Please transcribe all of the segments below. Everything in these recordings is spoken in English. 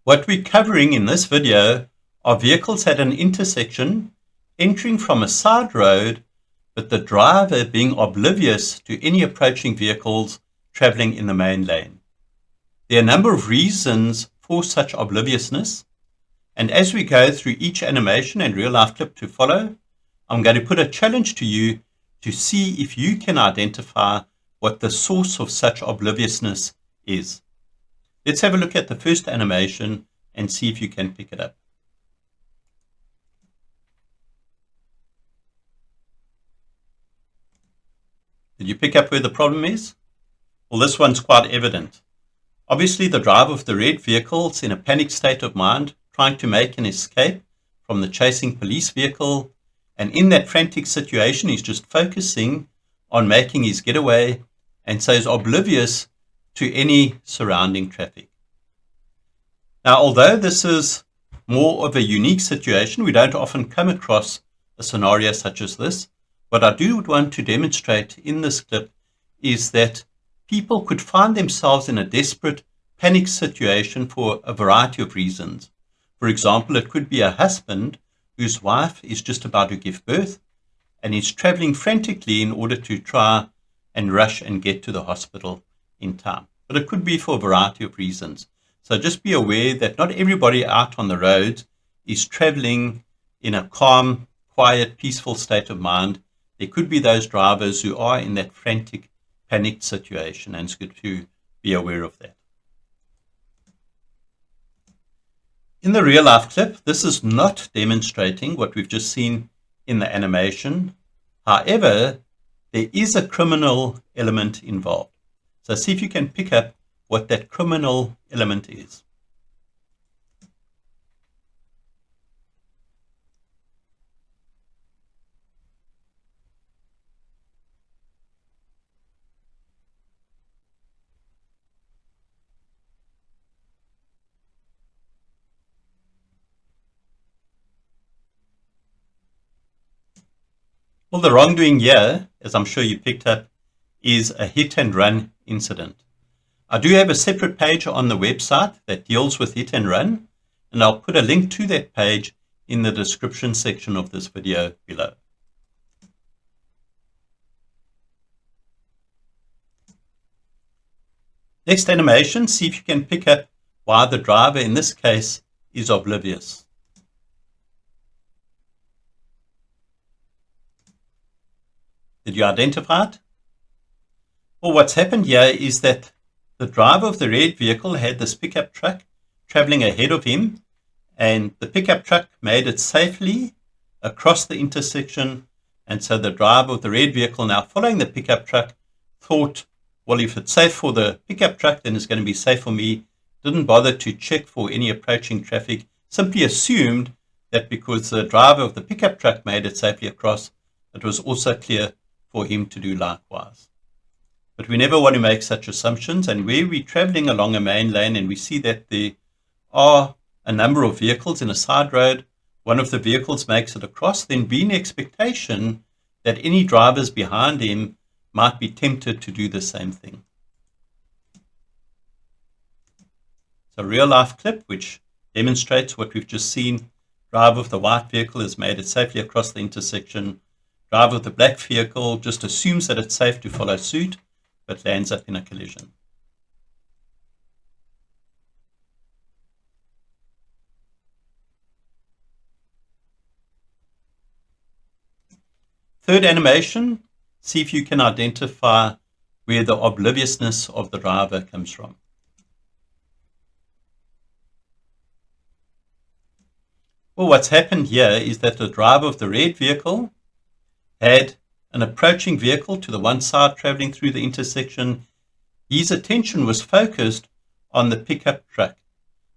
What we're covering in this video are vehicles at an intersection entering from a side road, but the driver being oblivious to any approaching vehicles traveling in the main lane. There are a number of reasons for such obliviousness, and as we go through each animation and real-life clip to follow, I'm going to put a challenge to you to see if you can identify what the source of such obliviousness is. Let's have a look at the first animation and see if you can pick it up. Did you pick up where the problem is? Well, this one's quite evident. Obviously, the driver of the red vehicle is in a panicked state of mind, trying to make an escape from the chasing police vehicle. And in that frantic situation, he's just focusing on making his getaway, and so is oblivious to any surrounding traffic. Now, although this is more of a unique situation, we don't often come across a scenario such as this. What I do want to demonstrate in this clip is that people could find themselves in a desperate panic situation for a variety of reasons. For example, it could be a husband whose wife is just about to give birth and is traveling frantically in order to try and rush and get to the hospital in time. But it could be for a variety of reasons. So just be aware that not everybody out on the roads is traveling in a calm, quiet, peaceful state of mind. There could be those drivers who are in that frantic, panicked situation, and it's good to be aware of that. In the real life clip, this is not demonstrating what we've just seen in the animation. However, there is a criminal element involved. So see if you can pick up what that criminal element is. Well, the wrongdoing here, as I'm sure you picked up, is a hit and run incident. I do have a separate page on the website that deals with hit and run, and I'll put a link to that page in the description section of this video below. Next animation, see if you can pick up why the driver in this case is oblivious. Did you identify it? Well, what's happened here is that the driver of the red vehicle had this pickup truck traveling ahead of him, and the pickup truck made it safely across the intersection. And so the driver of the red vehicle, now following the pickup truck, thought, well, if it's safe for the pickup truck, then it's going to be safe for me. Didn't bother to check for any approaching traffic, simply assumed that because the driver of the pickup truck made it safely across, it was also clear for him to do likewise. But we never want to make such assumptions, and where we're traveling along a main lane and we see that there are a number of vehicles in a side road, one of the vehicles makes it across, then be an expectation that any drivers behind him might be tempted to do the same thing. So a real life clip which demonstrates what we've just seen. Driver of the white vehicle has made it safely across the intersection. Driver of the black vehicle just assumes that it's safe to follow suit, but lands up in a collision. Third animation, see if you can identify where the obliviousness of the driver comes from. Well, what's happened here is that the driver of the red vehicle had an approaching vehicle to the one side traveling through the intersection. His attention was focused on the pickup truck,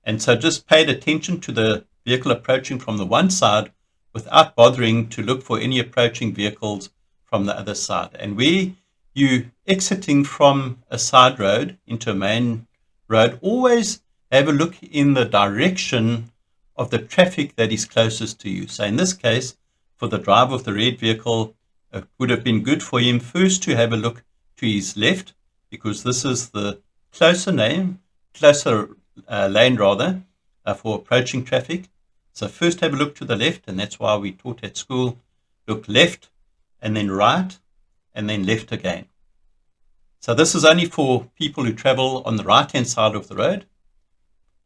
and so just paid attention to the vehicle approaching from the one side without bothering to look for any approaching vehicles from the other side. And where you exiting from a side road into a main road, always have a look in the direction of the traffic that is closest to you. So in this case, for the driver of the red vehicle, it would have been good for him first to have a look to his left, because this is the closer lane, for approaching traffic. So first have a look to the left, and that's why we taught at school, look left and then right and then left again. So this is only for people who travel on the right-hand side of the road.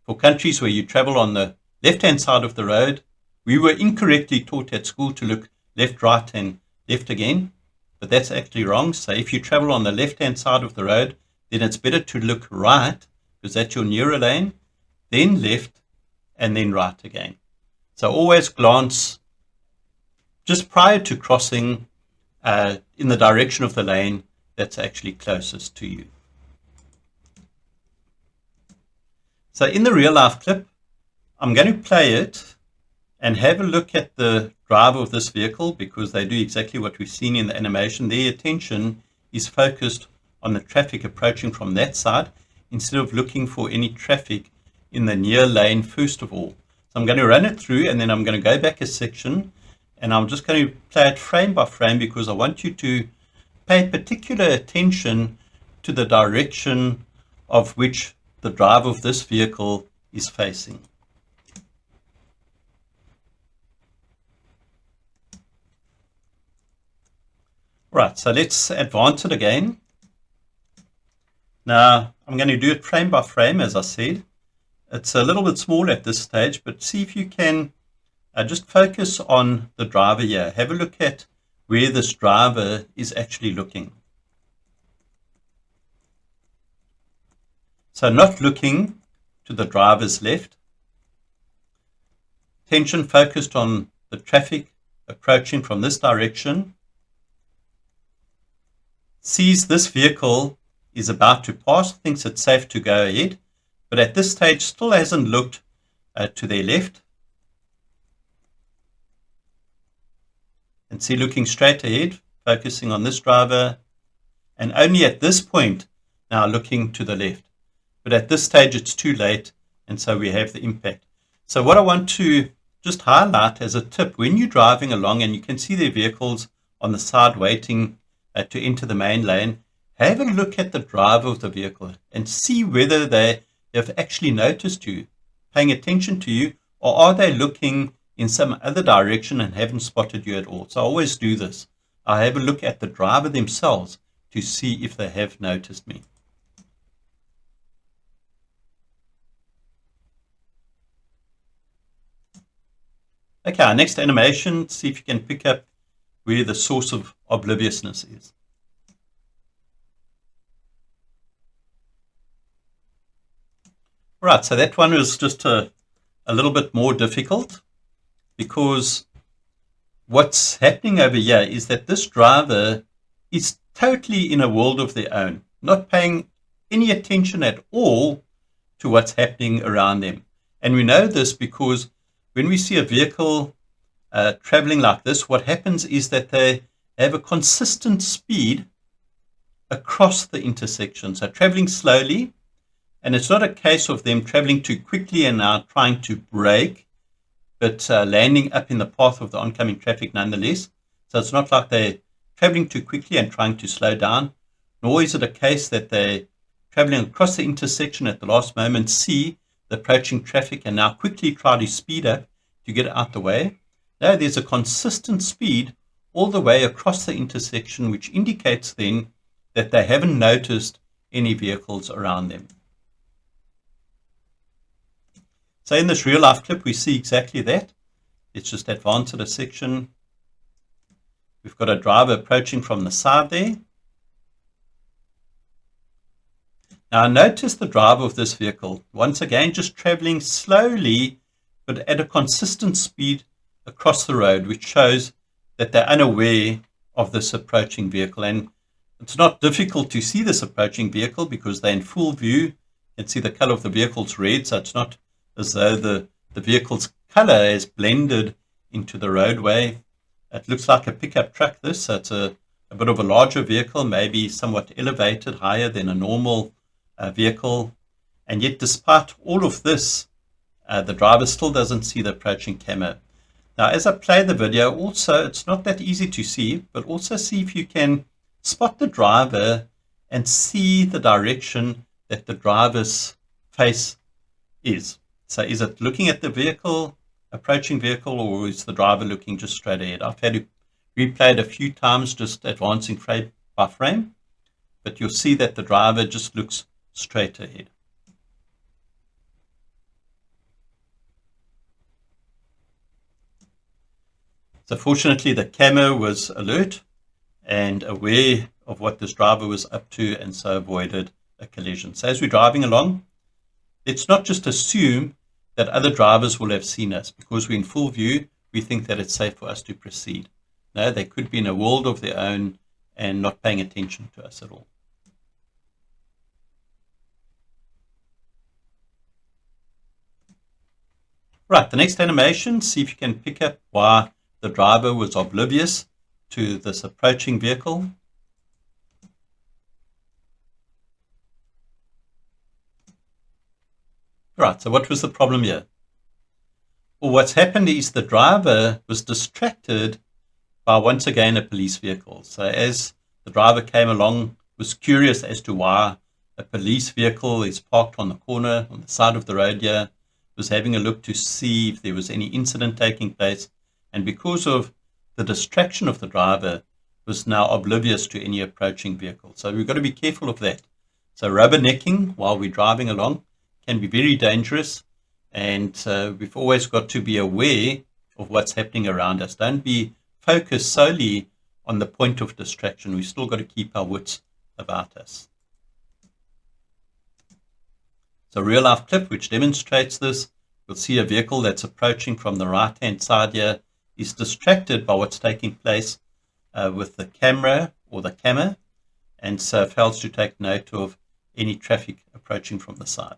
For countries where you travel on the left-hand side of the road, we were incorrectly taught at school to look left, right, and left again, but that's actually wrong. So if you travel on the left-hand side of the road, then it's better to look right, because that's your nearer lane, then left, and then right again. So always glance just prior to crossing in the direction of the lane that's actually closest to you. So in the real life clip, I'm going to play it and have a look at the driver of this vehicle, because they do exactly what we've seen in the animation. Their attention is focused on the traffic approaching from that side instead of looking for any traffic in the near lane first of all. So I'm going to run it through, and then I'm going to go back a section, and I'm just going to play it frame by frame, because I want you to pay particular attention to the direction of which the driver of this vehicle is facing. Right, so let's advance it again. Now, I'm going to do it frame by frame, as I said. It's a little bit small at this stage, but see if you can just focus on the driver here. Have a look at where this driver is actually looking. So not looking to the driver's left. Attention focused on the traffic approaching from this direction. Sees this vehicle is about to pass, thinks it's safe to go ahead, but at this stage still hasn't looked to their left. And see, looking straight ahead, focusing on this driver, and only at this point now looking to the left. But at this stage it's too late, and so we have the impact. So what I want to just highlight as a tip, when you're driving along and you can see their vehicles on the side waiting to enter the main lane, have a look at the driver of the vehicle and see whether they have actually noticed you, paying attention to you, or are they looking in some other direction and haven't spotted you at all. So I always do this. I have a look at the driver themselves to see if they have noticed me. Okay, our next animation, see if you can pick up where the source of obliviousness is. Right, so that one was just a little bit more difficult, because what's happening over here is that this driver is totally in a world of their own, not paying any attention at all to what's happening around them. And we know this because when we see a vehicle traveling like this, what happens is that they have a consistent speed across the intersection. So traveling slowly, and it's not a case of them traveling too quickly and now trying to brake, but landing up in the path of the oncoming traffic nonetheless. So it's not like they're traveling too quickly and trying to slow down, nor is it a case that they're traveling across the intersection at the last moment, see the approaching traffic, and now quickly try to speed up to get out the way. No, there's a consistent speed all the way across the intersection, which indicates then that they haven't noticed any vehicles around them. So in this real life clip, we see exactly that. Let's just advance it a section. We've got a driver approaching from the side there. Now notice the driver of this vehicle, once again, just traveling slowly, but at a consistent speed across the road, which shows that they're unaware of this approaching vehicle. And it's not difficult to see this approaching vehicle because they're in full view. You can see the color of the vehicle's red, so it's not as though the vehicle's color is blended into the roadway. It looks like a pickup truck, this, so it's a bit of a larger vehicle, maybe somewhat elevated, higher than a normal vehicle. And yet, despite all of this, the driver still doesn't see the approaching camo. Now, as I play the video, also, it's not that easy to see, but also see if you can spot the driver and see the direction that the driver's face is. So is it looking at the vehicle, approaching vehicle, or is the driver looking just straight ahead? I've had to replay it a few times, just advancing frame by frame, but you'll see that the driver just looks straight ahead. So fortunately, the camera was alert and aware of what this driver was up to, and so avoided a collision. So as we're driving along, let's not just assume that other drivers will have seen us. Because we're in full view, we think that it's safe for us to proceed. No, they could be in a world of their own and not paying attention to us at all. Right, the next animation, see if you can pick up why the driver was oblivious to this approaching vehicle. Right, so what was the problem here? Well, what's happened is the driver was distracted by, once again, a police vehicle. So as the driver came along, was curious as to why a police vehicle is parked on the corner, on the side of the road here, was having a look to see if there was any incident taking place. And because of the distraction of the driver, was now oblivious to any approaching vehicle. So we've got to be careful of that. So rubbernecking while we're driving along can be very dangerous. And we've always got to be aware of what's happening around us. Don't be focused solely on the point of distraction. We've still got to keep our wits about us. So a real life clip which demonstrates this. You'll see a vehicle that's approaching from the right-hand side here is distracted by what's taking place with the camera or the camera, and so fails to take note of any traffic approaching from the side.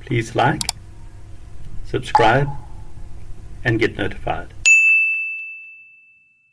Please like, subscribe, and get notified.